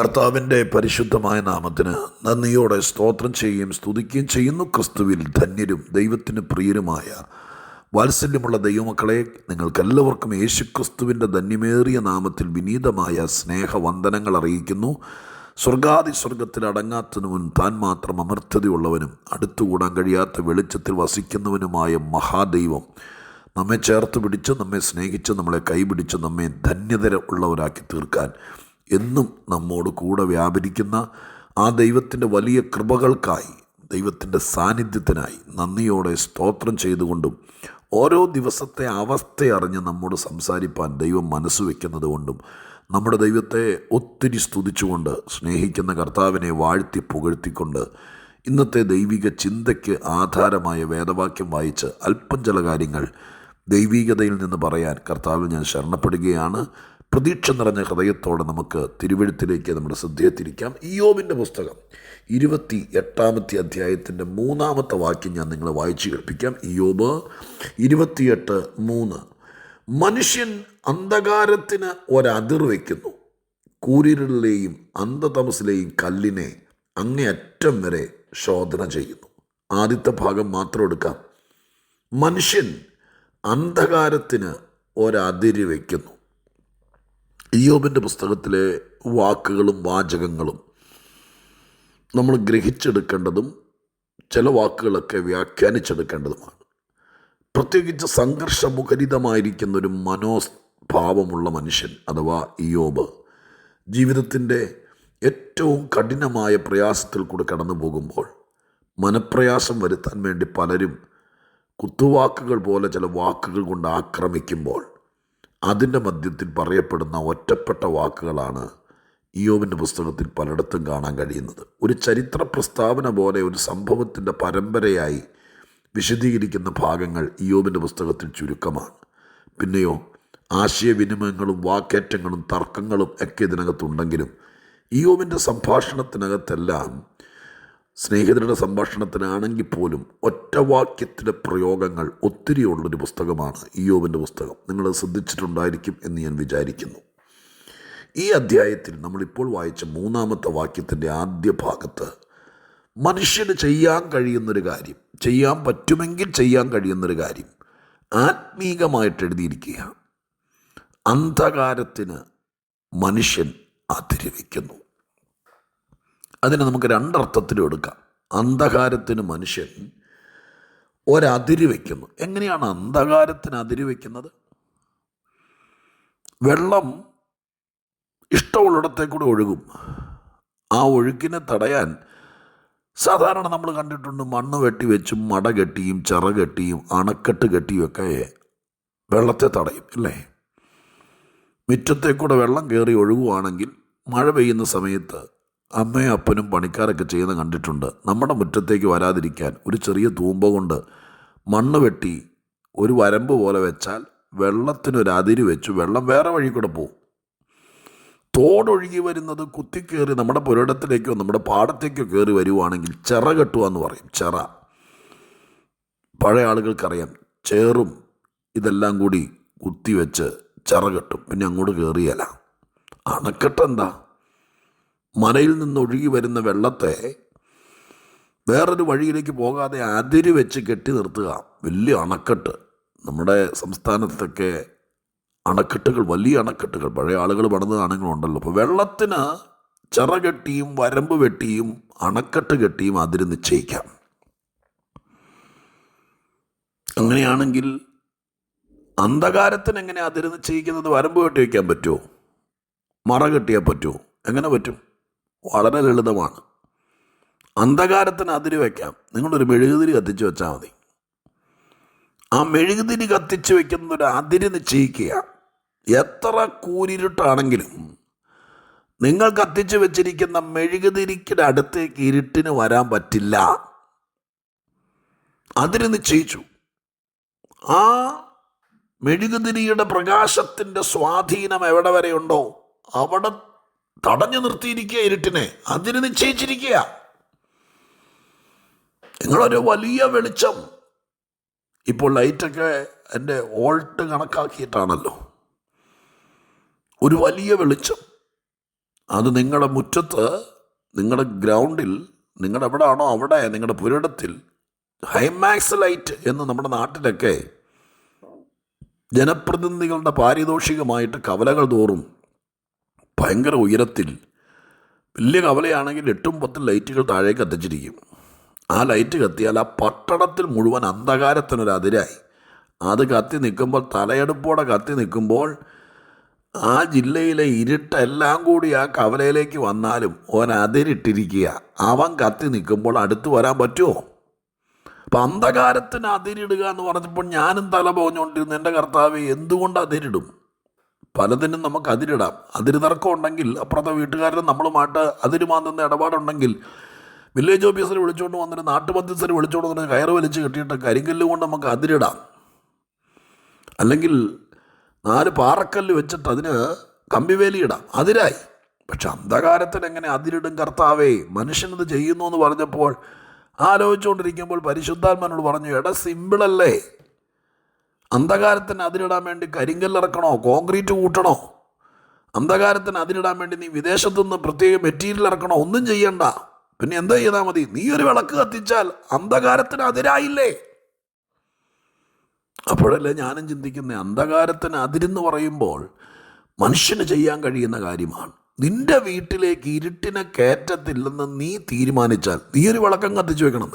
കർത്താവിൻ്റെ പരിശുദ്ധമായ നാമത്തിന് നന്ദിയോടെ സ്തോത്രം ചെയ്യുകയും സ്തുതിക്കുകയും ചെയ്യുന്നു. ക്രിസ്തുവിൽ ധന്യരും ദൈവത്തിന് പ്രിയരുമായ വാത്സല്യമുള്ള ദൈവമക്കളെ, നിങ്ങൾക്കെല്ലാവർക്കും യേശുക്രിസ്തുവിൻ്റെ ധന്യമേറിയ നാമത്തിൽ വിനീതമായ സ്നേഹവന്ദനങ്ങൾ അറിയിക്കുന്നു. സ്വർഗത്തിൽ അടങ്ങാത്തവനും താൻ മാത്രം അമർത്യതയുള്ളവനും അടുത്തുകൂടാൻ കഴിയാത്ത വെളിച്ചത്തിൽ വസിക്കുന്നവനുമായ മഹാദൈവം നമ്മെ ചേർത്ത് പിടിച്ച്, നമ്മെ സ്നേഹിച്ച്, നമ്മളെ കൈപിടിച്ച്, നമ്മെ ധന്യതര ഉള്ളവരാക്കി തീർക്കാൻ എന്നും നമ്മോട് കൂടെ വ്യാപരിക്കുന്ന ആ ദൈവത്തിൻ്റെ വലിയ കൃപകൾക്കായി, ദൈവത്തിൻ്റെ സാന്നിധ്യത്തിനായി നന്ദിയോടെ സ്തോത്രം ചെയ്തുകൊണ്ടും ഓരോ ദിവസത്തെ അവസ്ഥയറിഞ്ഞ് നമ്മോട് സംസാരിപ്പാൻ ദൈവം മനസ്സ് വയ്ക്കുന്നത് കൊണ്ടും നമ്മുടെ ദൈവത്തെ ഒത്തിരി സ്തുതിച്ചുകൊണ്ട്, സ്നേഹിക്കുന്ന കർത്താവിനെ വാഴ്ത്തി പുകഴ്ത്തിക്കൊണ്ട് ഇന്നത്തെ ദൈവിക ചിന്തയ്ക്ക് ആധാരമായ വേദവാക്യം വായിച്ച് അല്പം ചില കാര്യങ്ങൾ ദൈവികതയിൽ നിന്ന് പറയാൻ കർത്താവിൽ ഞാൻ ശരണപ്പെടുകയാണ്. പ്രതീക്ഷ നിറഞ്ഞ ഹൃദയത്തോടെ നമുക്ക് തിരുവെഴുത്തിലേക്ക് നമ്മുടെ ശ്രദ്ധയെ തിരിക്കാം. ഇയ്യോബിൻ്റെ പുസ്തകം 28 അധ്യായത്തിൻ്റെ 3 വാക്യം ഞാൻ നിങ്ങളെ വായിച്ചു കേൾപ്പിക്കാം. ഇയ്യോബ് 28:3. മനുഷ്യൻ അന്ധകാരത്തിന് ഒരതിർ വയ്ക്കുന്നു, കൂരിരുളിലെയും അന്ധതമസിലെയും കല്ലിനെ അങ്ങേയറ്റം വരെ ശോധന ചെയ്യുന്നു. ആദ്യത്തെ ഭാഗം മാത്രം എടുക്കാം. മനുഷ്യൻ അന്ധകാരത്തിന് ഒരതിര് വയ്ക്കുന്നു. ഇയ്യോബിൻ്റെ പുസ്തകത്തിലെ വാക്കുകളും വാചകങ്ങളും നമ്മൾ ഗ്രഹിച്ചെടുക്കേണ്ടതും ചില വാക്കുകളൊക്കെ വ്യാഖ്യാനിച്ചെടുക്കേണ്ടതുമാണ്. പ്രത്യേകിച്ച് സംഘർഷമുഖരിതമായിരിക്കുന്നൊരു മനോഭാവമുള്ള മനുഷ്യൻ അഥവാ ഇയ്യോബ് ജീവിതത്തിൻ്റെ ഏറ്റവും കഠിനമായ പ്രയാസത്തിൽ കൂടെ കടന്നു പോകുമ്പോൾ മനപ്രയാസം വരുത്താൻ വേണ്ടി പലരും കുത്തുവാക്കുകൾ പോലെ ചില വാക്കുകൾ കൊണ്ട് ആക്രമിക്കുമ്പോൾ അതിൻ്റെ മധ്യത്തിൽ പറയപ്പെടുന്ന ഒറ്റപ്പെട്ട വാക്കുകളാണ് ഇയ്യോബിൻ്റെ പുസ്തകത്തിൽ പലയിടത്തും കാണാൻ കഴിയുന്നത്. ഒരു ചരിത്ര പ്രസ്താവന പോലെ ഒരു സംഭവത്തിൻ്റെ പരമ്പരയായി വിശദീകരിക്കുന്ന ഭാഗങ്ങൾ ഇയ്യോബിൻ്റെ പുസ്തകത്തിൽ ചുരുക്കമാണ്. പിന്നെയോ ആശയവിനിമയങ്ങളും വാക്കേറ്റങ്ങളും തർക്കങ്ങളും ഒക്കെ ഇതിനകത്തുണ്ടെങ്കിലും ഇയ്യോബിൻ്റെ സംഭാഷണത്തിനകത്തെല്ലാം, സ്നേഹിതരുടെ സംഭാഷണത്തിനാണെങ്കിൽ പോലും ഒറ്റവാക്യത്തിലെ പ്രയോഗങ്ങൾ ഒത്തിരി ഉള്ളൊരു പുസ്തകമാണ് ഇയ്യോബിൻ്റെ പുസ്തകം. നിങ്ങൾ ശ്രദ്ധിച്ചിട്ടുണ്ടായിരിക്കും എന്ന് ഞാൻ വിചാരിക്കുന്നു. ഈ അധ്യായത്തിൽ നമ്മളിപ്പോൾ വായിച്ച 3 വാക്യത്തിൻ്റെ ആദ്യ ഭാഗത്ത് മനുഷ്യന് ചെയ്യാൻ കഴിയുന്നൊരു കാര്യം, ചെയ്യാൻ പറ്റുമെങ്കിൽ ചെയ്യാൻ കഴിയുന്നൊരു കാര്യം ആത്മീകമായിട്ട് എഴുതിയിരിക്കുക. അന്ധകാരത്തിന് മനുഷ്യൻ അതിര് വയ്ക്കുന്നു. അതിനെ നമുക്ക് രണ്ടർത്ഥത്തിലും എടുക്കാം. അന്ധകാരത്തിന് മനുഷ്യൻ ഒരതിര് വയ്ക്കുന്നു. എങ്ങനെയാണ് അന്ധകാരത്തിന് അതിര് വയ്ക്കുന്നത്? വെള്ളം ഇഷ്ടമുള്ളിടത്തേക്കൂടെ ഒഴുകും. ആ ഒഴുക്കിനെ തടയാൻ സാധാരണ നമ്മൾ കണ്ടിട്ടുണ്ട്, മണ്ണ് വെട്ടി വെച്ചും മട കെട്ടിയും ചിറ കെട്ടിയും അണക്കെട്ട് കെട്ടിയുമൊക്കെ വെള്ളത്തെ തടയും, അല്ലേ? മുറ്റത്തേക്കൂടെ വെള്ളം കയറി ഒഴുകുവാണെങ്കിൽ മഴ പെയ്യുന്ന സമയത്ത് അമ്മയും അപ്പനും പണിക്കാരൊക്കെ ചെയ്യുന്നത് കണ്ടിട്ടുണ്ട്. നമ്മുടെ മുറ്റത്തേക്ക് വരാതിരിക്കാൻ ഒരു ചെറിയ തൂമ്പ കൊണ്ട് മണ്ണ് വെട്ടി ഒരു വരമ്പ് പോലെ വെച്ചാൽ വെള്ളത്തിനൊരതിര് വെച്ചു വെള്ളം വേറെ വഴി കൂടെ പോകും. തോടൊഴുകി വരുന്നത് കുത്തിക്കയറി നമ്മുടെ പുരയിടത്തിലേക്കോ നമ്മുടെ പാടത്തേക്കോ കയറി വരുവാണെങ്കിൽ ചിറ കെട്ടുക എന്ന് പറയും. ചിറ പഴയ ആളുകൾക്കറിയാം. ചേറും ഇതെല്ലാം കൂടി കുത്തിവെച്ച് ചിറ കെട്ടും, പിന്നെ അങ്ങോട്ട് കയറിയല്ല. അണക്കെട്ടെന്താ? മനയിൽ നിന്ന് ഒഴുകി വരുന്ന വെള്ളത്തെ വേറൊരു വഴിയിലേക്ക് പോകാതെ അതിര് വെച്ച് കെട്ടി നിർത്തുക. വലിയ അണക്കെട്ട്. നമ്മുടെ സംസ്ഥാനത്തൊക്കെ അണക്കെട്ടുകൾ, വലിയ അണക്കെട്ടുകൾ പഴയ ആളുകൾ പണിതാണെങ്കിലും അപ്പോൾ വെള്ളത്തിന് ചിറ കെട്ടിയും വരമ്പ് വെട്ടിയും അണക്കെട്ട് കെട്ടിയും അതിര് നിശ്ചയിക്കാം. അങ്ങനെയാണെങ്കിൽ അന്ധകാരത്തിന് എങ്ങനെ അതിര് നിശ്ചയിക്കുന്നത്? വരമ്പ് കെട്ടി വയ്ക്കാൻ പറ്റുമോ? മറ കെട്ടിയാൽ പറ്റുമോ? എങ്ങനെ പറ്റും? വളരെ ലളിതമാണ്. അന്ധകാരത്തിന് അതിര് വയ്ക്കാം. നിങ്ങളൊരു മെഴുകുതിരി കത്തിച്ച് വെച്ചാൽ മതി. ആ മെഴുകുതിരി കത്തിച്ച് വയ്ക്കുന്നൊരു അതിര് നിശ്ചയിക്കുക. എത്ര കൂരിരുട്ടാണെങ്കിലും നിങ്ങൾ കത്തിച്ച് വെച്ചിരിക്കുന്ന മെഴുകുതിരിയുടെ അടുത്തേക്ക് ഇരുട്ടിന് വരാൻ പറ്റില്ല. അതിര് നിശ്ചയിച്ചു. ആ മെഴുകുതിരിയുടെ പ്രകാശത്തിൻ്റെ സ്വാധീനം എവിടെ വരെയുണ്ടോ അവിടെ തടഞ്ഞു നിർത്തിയിരിക്കുക ഇരുട്ടിനെ. അതിന് നിശ്ചയിച്ചിരിക്കുക. നിങ്ങളൊരു വലിയ വെളിച്ചം, ഇപ്പോൾ ലൈറ്റൊക്കെ എൻ്റെ വോൾട്ട് കണക്കാക്കിയിട്ടാണല്ലോ. ഒരു വലിയ വെളിച്ചം അത് നിങ്ങളുടെ മുറ്റത്ത്, നിങ്ങളുടെ ഗ്രൗണ്ടിൽ, നിങ്ങളുടെ എവിടെയാണോ അവിടെ, നിങ്ങളുടെ പുരയിടത്തിൽ ഹൈമാക്സ് ലൈറ്റ് എന്ന് നമ്മുടെ നാട്ടിലൊക്കെ ജനപ്രതിനിധികളുടെ പാരിതോഷികമായിട്ട് കവലകൾ തോറും ഭയങ്കര ഉയരത്തിൽ വലിയ കവലയാണെങ്കിൽ 8-10 ലൈറ്റുകൾ താഴേക്ക് കത്തിച്ചിരിക്കും. ആ ലൈറ്റ് കത്തിയാൽ ആ പട്ടണത്തിൽ മുഴുവൻ അന്ധകാരത്തിനൊരതിരായി. അത് കത്തി നിൽക്കുമ്പോൾ, തലയെടുപ്പോടെ കത്തി നിൽക്കുമ്പോൾ, ആ ജില്ലയിലെ ഇരുട്ടെല്ലാം കൂടി ആ കവലയിലേക്ക് വന്നാലും ഓൻ അതിരിട്ടിരിക്കുക. അവൻ കത്തി നിൽക്കുമ്പോൾ അടുത്ത് വരാൻ പറ്റുമോ? അപ്പം അന്ധകാരത്തിന് അതിരിടുക എന്ന് പറഞ്ഞപ്പോൾ ഞാനും തല പോഞ്ഞുകൊണ്ടിരുന്നു, എൻ്റെ കർത്താവ് എന്തുകൊണ്ട് അതിരിടും? പലതിനും നമുക്ക് അതിരിടാം. അതിര് തർക്കം ഉണ്ടെങ്കിൽ, അപ്പുറത്തെ വീട്ടുകാരനും നമ്മളുമായിട്ട് അതിര് മാന്തുന്ന ഇടപാടുണ്ടെങ്കിൽ, വില്ലേജ് ഓഫീസറെ വിളിച്ചുകൊണ്ട് വന്നിട്ട്, നാട്ടുമധ്യസ്ഥരെ വിളിച്ചുകൊണ്ട് വന്നിട്ട് കയറ് വലിച്ച് കെട്ടിയിട്ട് കരിങ്കല്ല് കൊണ്ട് നമുക്ക് അതിരിടാം. അല്ലെങ്കിൽ 4 പാറക്കല്ല് വെച്ചിട്ട് അതിന് കമ്പിവേലിയിടാം, അതിരായി. പക്ഷെ അന്ധകാരത്തിന് എങ്ങനെ അതിരിടും കർത്താവേ? മനുഷ്യനത് ചെയ്യുന്നു എന്ന് പറഞ്ഞപ്പോൾ ആലോചിച്ചുകൊണ്ടിരിക്കുമ്പോൾ പരിശുദ്ധാത്മാനോട് പറഞ്ഞു, എടാ സിമ്പിളല്ലേ, അന്ധകാരത്തിന് അതിരിടാൻ വേണ്ടി കരിങ്കല്ലിറക്കണോ, കോൺക്രീറ്റ് കൂട്ടണോ? അന്ധകാരത്തിന് അതിരിടാൻ വേണ്ടി നീ വിദേശത്തുനിന്ന് പ്രത്യേക മെറ്റീരിയൽ ഇറക്കണോ? ഒന്നും ചെയ്യണ്ട. പിന്നെ എന്താ ചെയ്താൽ മതി? നീ ഒരു വിളക്ക് കത്തിച്ചാൽ അന്ധകാരത്തിന് അതിരായില്ലേ? അപ്പോഴല്ലേ ഞാനും ചിന്തിക്കുന്നത്, അന്ധകാരത്തിന് അതിരെന്ന് പറയുമ്പോൾ മനുഷ്യന് ചെയ്യാൻ കഴിയുന്ന കാര്യമാണ്. നിന്റെ വീട്ടിലേക്ക് ഇരുട്ടിനെ കയറ്റത്തില്ലെന്ന് നീ തീരുമാനിച്ചാൽ നീ ഒരു വിളക്കം കത്തിച്ചു വെക്കണം.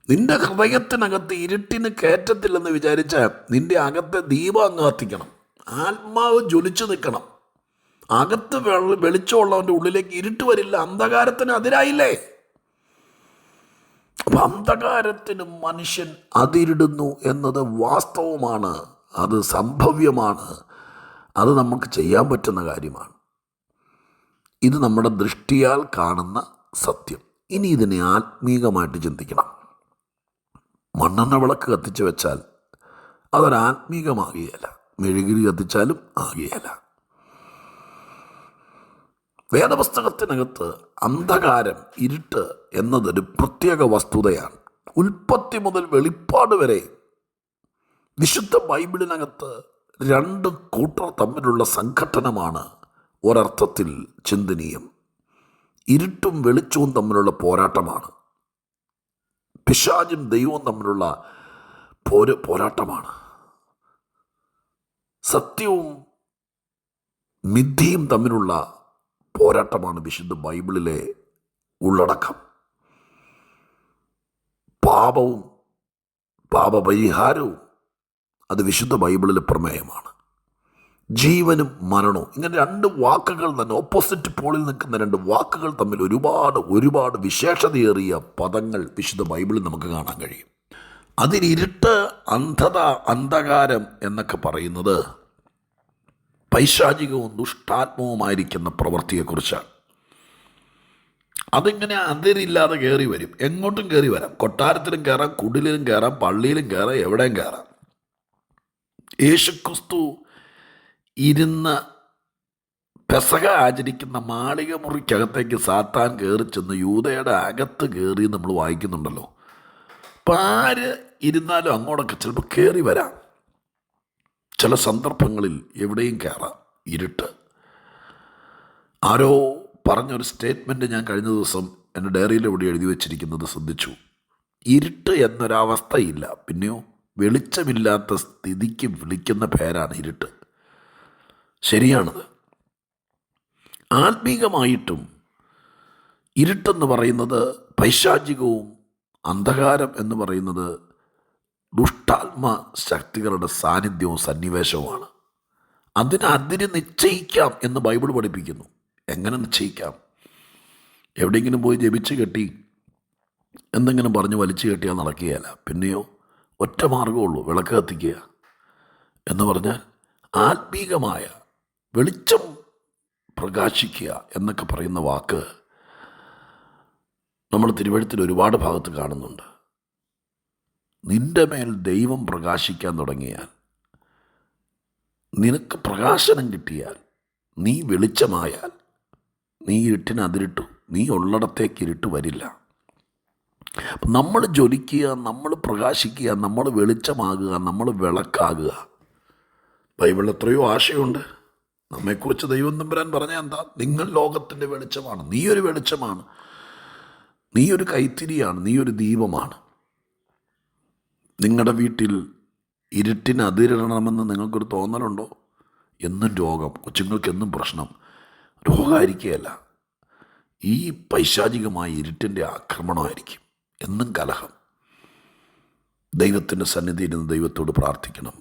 നിന്റെ ഹൃദയത്തിനകത്ത് ഇരുട്ടിന് കയറ്റത്തില്ലെന്ന് വിചാരിച്ചാൽ നിന്റെ അകത്തെ ദീപം അങ്ങ് കത്തിക്കണം. ആത്മാവ് ജ്വലിച്ചു നിൽക്കണം. അകത്ത് വെളിച്ചമുള്ളവൻ്റെ ഉള്ളിലേക്ക് ഇരുട്ട് വരില്ല. അന്ധകാരത്തിന് അതിരായില്ലേ? അപ്പം അന്ധകാരത്തിന് മനുഷ്യൻ അതിരിടുന്നു എന്നത് വാസ്തവമാണ്, അത് സംഭവ്യമാണ്, അത് നമുക്ക് ചെയ്യാൻ പറ്റുന്ന കാര്യമാണ്. ഇത് നമ്മുടെ ദൃഷ്ടിയാൽ കാണുന്ന സത്യം. ഇനി ഇതിനെ ആത്മീകമായിട്ട് ചിന്തിക്കണം. മണ്ണെണ്ണ വിളക്ക് കത്തിച്ച് വെച്ചാൽ അതൊരാത്മീകമാകുകയില്ല, മെഴുകിരി കത്തിച്ചാലും ആകുകയില്ല. വേദപുസ്തകത്തിനകത്ത് അന്ധകാരം, ഇരുട്ട് എന്നതൊരു പ്രത്യേക വസ്തുതയാണ്. ഉൽപ്പത്തി മുതൽ വെളിപ്പാട് വരെ വിശുദ്ധ ബൈബിളിനകത്ത് 2 കൂട്ടർ തമ്മിലുള്ള സംഘട്ടനമാണ് ഒരർത്ഥത്തിൽ ചിന്തനീയം. ഇരുട്ടും വെളിച്ചവും തമ്മിലുള്ള പോരാട്ടമാണ്. പിശാചും ദൈവവും തമ്മിലുള്ള പോരാട്ടമാണ്. സത്യവും മിഥ്യയും തമ്മിലുള്ള പോരാട്ടമാണ് വിശുദ്ധ ബൈബിളിലെ ഉള്ളടക്കം. പാപവും പാപപരിഹാരവും അത് വിശുദ്ധ ബൈബിളിലെ പ്രമേയമാണ്. ജീവനും മരണവും, ഇങ്ങനെ 2 വാക്കുകൾ തന്നെ, ഓപ്പോസിറ്റ് പോളിൽ നിൽക്കുന്ന 2 വാക്കുകൾ തമ്മിൽ ഒരുപാട് വിശേഷതയേറിയ പദങ്ങൾ വിശുദ്ധ ബൈബിളിൽ നമുക്ക് കാണാൻ കഴിയും. അതിലിരുട്ട്, അന്ധത, അന്ധകാരം എന്നൊക്കെ പറയുന്നത് പൈശാചികവും ദുഷ്ടാത്മവുമായിരിക്കുന്ന പ്രവൃത്തിയെക്കുറിച്ചാണ്. അതിങ്ങനെ അതിരില്ലാതെ കയറി വരും, എങ്ങോട്ടും കയറി വരാം. കൊട്ടാരത്തിലും കയറാം, കുടിലും കയറാം, പള്ളിയിലും കയറാം, എവിടെയും കയറാം. യേശുക്രിസ്തു ഇരുന്ന് പെസഹ ആചരിക്കുന്ന മാളിക മുറിക്കകത്തേക്ക് സാത്താൻ കയറി ചെന്ന് യൂദയുടെ അകത്ത് കയറി നമ്മൾ വായിക്കുന്നുണ്ടല്ലോ. അപ്പം ആര് ഇരുന്നാലും അങ്ങോട്ടൊക്കെ ചിലപ്പോൾ കയറി വരാം. ചില സന്ദർഭങ്ങളിൽ എവിടെയും കയറാം ഇരുട്ട്. ആരോ പറഞ്ഞൊരു സ്റ്റേറ്റ്മെൻറ്റ് ഞാൻ കഴിഞ്ഞ ദിവസം എൻ്റെ ഡയറിയിൽ എവിടെ എഴുതി വച്ചിരിക്കുന്നത് ശ്രദ്ധിച്ചു. ഇരുട്ട് എന്നൊരവസ്ഥയില്ല, പിന്നെയോ വെളിച്ചമില്ലാത്ത സ്ഥിതിക്ക് വിളിക്കുന്ന പേരാണ് ഇരുട്ട്. ശരിയാണത്. ആത്മീകമായിട്ടും ഇരുട്ടെന്ന് പറയുന്നത് പൈശാചികവും അന്ധകാരം എന്ന് പറയുന്നത് ദുഷ്ടാത്മ ശക്തികളുടെ സാന്നിധ്യവും സന്നിവേശവുമാണ്. അതിന് നിശ്ചയിക്കാം എന്ന് ബൈബിൾ പഠിപ്പിക്കുന്നു. എങ്ങനെ നിശ്ചയിക്കാം? എവിടെയെങ്കിലും പോയി ജപിച്ച് കെട്ടി എന്തെങ്കിലും പറഞ്ഞ് വലിച്ചു കെട്ടിയാൽ നടക്കുകയില്ല. പിന്നെയോ ഒറ്റ മാർഗമുള്ളൂ, വിളക്ക് കത്തിക്കുക എന്ന് പറഞ്ഞാൽ ആത്മീകമായ വെളിച്ചം പ്രകാശിക്കുക എന്നൊക്കെ പറയുന്ന വാക്ക് നമ്മൾ തിരുവഴുത്തിൽ ഒരുപാട് ഭാഗത്ത് കാണുന്നുണ്ട്. നിൻ്റെ മേൽ ദൈവം പ്രകാശിക്കാൻ തുടങ്ങിയാൽ, നിനക്ക് പ്രകാശനം കിട്ടിയാൽ, നീ വെളിച്ചമായാൽ, നീ ഇരുട്ടിന് അതിരിട്ടു, നീ ഉള്ളിടത്തേക്ക് ഇരുട്ട് വരില്ല. നമ്മൾ ജ്വലിക്കുക, നമ്മൾ പ്രകാശിക്കുക, നമ്മൾ വെളിച്ചമാകുക, നമ്മൾ വിളക്കാകുക. ബൈബിളിൽ എത്രയോ ആശയമുണ്ട്. നമ്മെക്കുറിച്ച് ദൈവം തമ്പുരാൻ പറഞ്ഞാൽ എന്താ? നിങ്ങൾ ലോകത്തിൻ്റെ വെളിച്ചമാണ്, നീ ഒരു വെളിച്ചമാണ്, നീ ഒരു കൈത്തിരിയാണ്, നീ ഒരു ദീപമാണ്. നിങ്ങളുടെ വീട്ടിൽ ഇരുട്ടിന് അതിരിടണമെന്ന് നിങ്ങൾക്കൊരു തോന്നലുണ്ടോ? എന്നും രോഗം, കൊച്ചുങ്ങൾക്ക് എന്നും പ്രശ്നം. രോഗമായിരിക്കുകയല്ല, ഈ പൈശാചികമായ ഇരുട്ടിൻ്റെ ആക്രമണമായിരിക്കും. എന്നും കലഹം. ദൈവത്തിൻ്റെ സന്നിധിയിൽ നിന്ന് ദൈവത്തോട് പ്രാർത്ഥിക്കണം,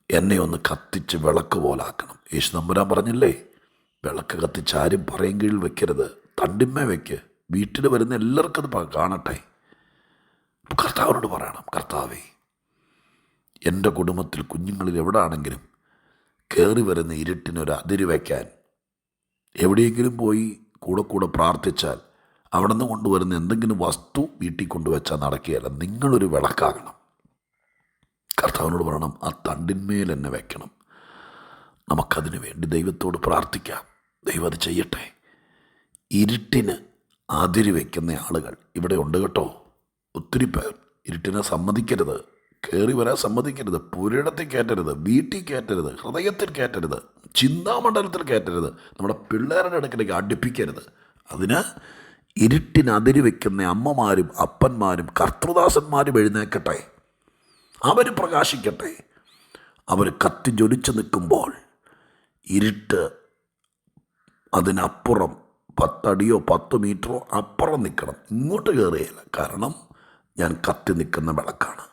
എന്നെ ഒന്ന് കത്തിച്ച് വിളക്ക് പോലാക്കണം. യേശു തമ്പുരാൻ പറഞ്ഞില്ലേ, വിളക്ക് കത്തിച്ച് ആരും പറയും കീഴിൽ വെക്കരുത്, തണ്ടിന്മേ വെക്ക്, വീട്ടിൽ വരുന്ന എല്ലാവർക്കും അത് കാണട്ടെ. കർത്താവിനോട് പറയണം, കർത്താവേ, എൻ്റെ കുടുംബത്തിൽ കുഞ്ഞുങ്ങളിൽ എവിടെ ആണെങ്കിലും കയറി വരുന്ന ഇരുട്ടിനൊരു അതിര് വയ്ക്കാൻ, എവിടെയെങ്കിലും പോയി കൂടെ പ്രാർത്ഥിച്ചാൽ അവിടെ നിന്ന് കൊണ്ടുവരുന്ന എന്തെങ്കിലും വസ്തു വീട്ടിൽ കൊണ്ടുവച്ചാൽ നടക്കുകയല്ല. നിങ്ങളൊരു വിളക്കാകണം. കർത്താവിനോട് പറയണം, ആ തണ്ടിന്മേൽ എന്നെ വെക്കണം. നമുക്കതിന് വേണ്ടി ദൈവത്തോട് പ്രാർത്ഥിക്കാം. ദൈവം അത് ചെയ്യട്ടെ. ഇരുട്ടിന് അതിര് വയ്ക്കുന്ന ആളുകൾ ഇവിടെ ഉണ്ട് കേട്ടോ. ഒത്തിരി പേർ ഇരുട്ടിനെ സമ്മതിക്കരുത്, കയറി വരാൻ സമ്മതിക്കരുത്, പുരയിടത്തിൽ കയറ്റരുത്, വീട്ടിൽ കയറ്റരുത്, ഹൃദയത്തിൽ കയറ്റരുത്, ചിന്താമണ്ഡലത്തിൽ കയറ്റരുത്, നമ്മുടെ പിള്ളേരുടെ ഇടയ്ക്കിടയ്ക്ക് അടുപ്പിക്കരുത്. അതിന് ഇരുട്ടിന് അതിര് വയ്ക്കുന്ന അമ്മമാരും അപ്പന്മാരും കർത്തൃദാസന്മാരും എഴുന്നേക്കട്ടെ. അവർ പ്രകാശിക്കട്ടെ. അവർ കത്തി ജ്വലിച്ച് നിൽക്കുമ്പോൾ ഇരുട്ട് അതിനപ്പുറം 10 അടിയോ 10 മീറ്ററോ അപ്പുറം നിൽക്കണം, ഇങ്ങോട്ട് കയറുകയില്ല. കാരണം ഞാൻ കത്തി നിൽക്കുന്ന വിളക്കാണ്.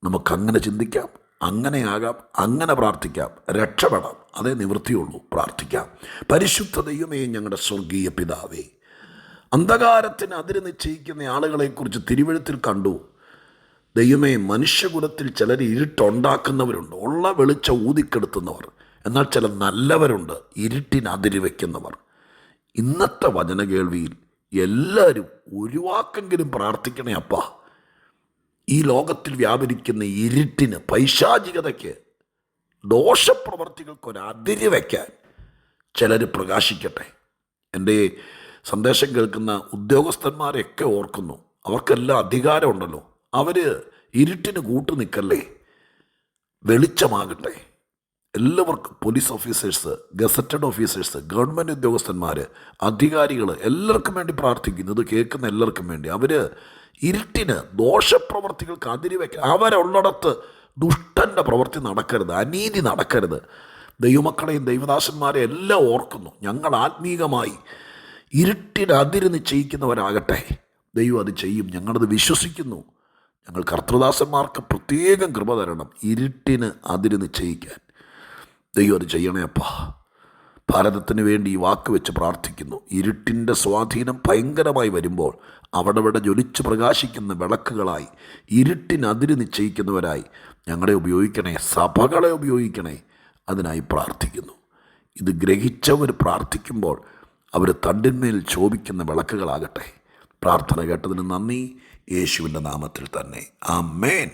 നമുക്കങ്ങനെ ചിന്തിക്കാം, അങ്ങനെയാകാം, അങ്ങനെ പ്രാർത്ഥിക്കാം, രക്ഷപ്പെടാം. അതേ നിവൃത്തിയുള്ളൂ. പ്രാർത്ഥിക്കാം. പരിശുദ്ധ ദൈവമേ, ഞങ്ങളുടെ സ്വർഗീയ പിതാവേ, അന്ധകാരത്തിന് അതിര് നിശ്ചയിക്കുന്ന ആളുകളെക്കുറിച്ച് തിരുവെഴുത്തിൽ കണ്ടു. ദൈവമേ, മനുഷ്യകുലത്തിൽ ചിലർ ഇരുട്ടുണ്ടാക്കുന്നവരുണ്ട്, ഉള്ള വെളിച്ചം ഊതിക്കെടുത്തുന്നവർ. എന്നാൽ ചില നല്ലവരുണ്ട്, ഇരുട്ടിന് അതിര് വയ്ക്കുന്നവർ. ഇന്നത്തെ വചന കേൾവിയിൽ എല്ലാവരും ഒരു വാക്കെങ്കിലും പ്രാർത്ഥിക്കണേ അപ്പാ. ഈ ലോകത്തിൽ വ്യാപരിക്കുന്ന ഇരുട്ടിന്, പൈശാചികതയ്ക്ക്, ദോഷപ്രവർത്തികൾക്കൊരതിര് വയ്ക്കാൻ ചിലർ പ്രകാശിക്കട്ടെ. എൻ്റെ സന്ദേശം കേൾക്കുന്ന ഉദ്യോഗസ്ഥന്മാരെയൊക്കെ ഓർക്കുന്നു. അവർക്കെല്ലാം അധികാരമുണ്ടല്ലോ. അവർ ഇരുട്ടിന് കൂട്ടു നിൽക്കല്ലേ, വെളിച്ചമാകട്ടെ. എല്ലാവർക്കും, police officers, gazetted officers, government ഉദ്യോഗസ്ഥന്മാർ, അധികാരികൾ, എല്ലാവർക്കും വേണ്ടി പ്രാർത്ഥിക്കുന്നു. ഇത് കേൾക്കുന്ന എല്ലാവർക്കും വേണ്ടി. അവർ ഇരുട്ടിന്, ദോഷപ്രവർത്തികൾക്ക് അതിര് വയ്ക്കുക. അവരുള്ളിടത്ത് ദുഷ്ടൻ്റെ പ്രവൃത്തി നടക്കരുത്, അനീതി നടക്കരുത്. ദൈവമക്കളെയും ദൈവദാസന്മാരെയും എല്ലാം ഓർക്കുന്നു. ഞങ്ങൾ ആത്മീകമായി ഇരുട്ടിന് അതിര് നിശ്ചയിക്കുന്നവരാകട്ടെ. ദൈവം അത് ചെയ്യും, ഞങ്ങളത് വിശ്വസിക്കുന്നു. ഞങ്ങൾ കർത്തൃദാസന്മാർക്ക് പ്രത്യേകം കൃപ തരണം, ഇരുട്ടിന് അതിര് നിശ്ചയിക്കാൻ. ദൈവം അത് ചെയ്യണേ അപ്പാ. ഭാരതത്തിന് വേണ്ടി ഈ വാക്ക് വെച്ച് പ്രാർത്ഥിക്കുന്നു. ഇരുട്ടിൻ്റെ സ്വാധീനം ഭയങ്കരമായി വരുമ്പോൾ അവിടെ ജ്വലിച്ച് പ്രകാശിക്കുന്ന വിളക്കുകളായി, ഇരുട്ടിന് അതിര് നിശ്ചയിക്കുന്നവരായി ഞങ്ങളെ ഉപയോഗിക്കണേ, സഭകളെ ഉപയോഗിക്കണേ. അതിനായി പ്രാർത്ഥിക്കുന്നു. ഇത് ഗ്രഹിച്ചവർ പ്രാർത്ഥിക്കുമ്പോൾ അവർ തണ്ടിന്മേൽ ശോഭിക്കുന്ന വിളക്കുകളാകട്ടെ. പ്രാർത്ഥന കേട്ടതിന് നന്ദി. യേശുവിൻ്റെ നാമത്തിൽ തന്നെ. ആമേൻ.